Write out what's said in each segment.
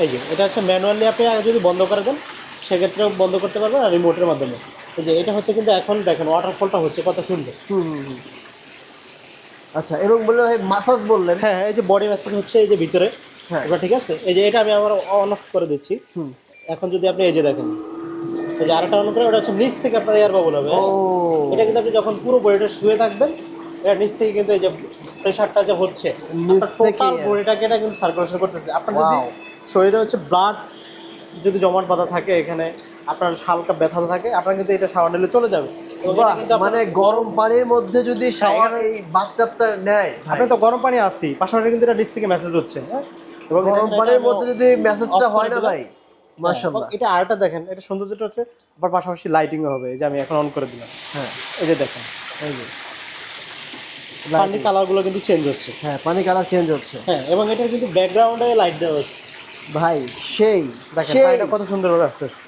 এই যে এটা হচ্ছে ম্যানুয়ালি আপনি আগে যদি বন্ধ করে দেন সেক্ষেত্রেও বন্ধ করতে পারবেন আর রিমোটের মাধ্যমে। এই যে এটা হচ্ছে কিন্তু এখন দেখেন ওয়াটারফলটা হচ্ছে কত সুন্দর। আচ্ছা, এবং বললেন মাসাজ বললেন। হ্যাঁ, এই যে বডি ম্যাসাজ হচ্ছে এই যে ভিতরে। হ্যাঁ। এবার ঠিক আছে, এই যে এটা আমি আবার অন অফ করে দিচ্ছি। এখন যদি আপনি এই যে দেখেন, এই যে আরেকটা অন করে, ওটা হচ্ছে নিচ থেকে আপনার এয়ার বাবল হবে। ও, এটা কিন্তু আপনি যখন পুরো বডিটা শুয়ে থাকবেন, এটা নিচ থেকে কিন্তু এই যে প্রেশারটা যে হচ্ছে নিচ আপনার থেকে টোটাল বডিটাকে এটা কিন্তু সার্কুলেশন করতেছে। আপনার যদি Wow. শরীরে হচ্ছে ব্লাড যদি জমাট বাঁধা থাকে, এখানে আপনার হালকা ব্যথা থাকে, আপনার কিন্তু এটা শাওয়ার নিলে চলে যাবে। এবং এটা বাহ, কিন্তু আপনার মানে গরম পানির মধ্যে যদি শাওয়ার এখানে- এই বাথটাবটা নেয়, আপনি তো গরম পানি আছি, পাশাপাশি কিন্তু এটা নিচ থেকে মেসেজ হচ্ছে। হ্যাঁ, এবং গরম দেখেন এটা পানির আমি মধ্যে যদি মেসেজটা off করে হয় না দিলাম। ভাই, হ্যাঁ, মাশাআল্লাহ। এবং এটা আরেকটা দেখেন, এটা সৌন্দর্যটা হচ্ছে আবার পাশাপাশি লাইটিংও হবে। এই যে আমি এখন অন করে দিলাম, হ্যাঁ, এই যে দেখেন এই যে পানির কালারগুলো কিন্তু চেঞ্জ হচ্ছে। হ্যাঁ, পানি কালার চেঞ্জ হচ্ছে। হ্যাঁ, এবং এটার কিন্তু ব্যাকগ্রাউন্ডে লাইট দেওয়া হচ্ছে। ভাই সেই দেখেন সেই পানিটা কত সুন্দরভাবে আসতেছে।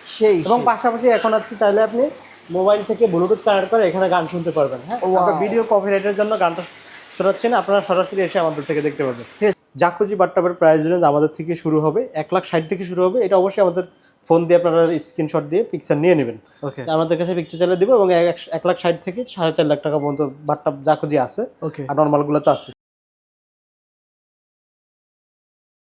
সেই এবং সেই। পাশাপাশি এখন আছে চাইলে আপনি মোবাইল থেকে ব্লুটুথ কানেক্ট করে এখানে গান শুনতে পারবেন। হ্যাঁ, Wow. আপনার ভিডিও কপিরাইটের জন্য গানটা শোনাচ্ছেন, আপনারা সরাসরি এসে আমাদের থেকে দেখতে পারবেন। ঠিক আছে। জাকুজি বাথটাবের প্রাইস রেঞ্জ আমাদের থেকে শুরু হবে 1,60,000 থেকে শুরু হবে। এটা অবশ্যই আমাদের ফোন দিয়ে আপনারা স্ক্রিনশট দিয়ে পিকচার নিয়ে নেবেন। ওকে আমাদের কাছে পিকচার চাইলে দিব, এবং 1,60,000 থেকে 4.5 লাখ টাকা পর্যন্ত বাথটাব জাকুজি আছে, ওকে। আর নর্মালগুলো তো আছে।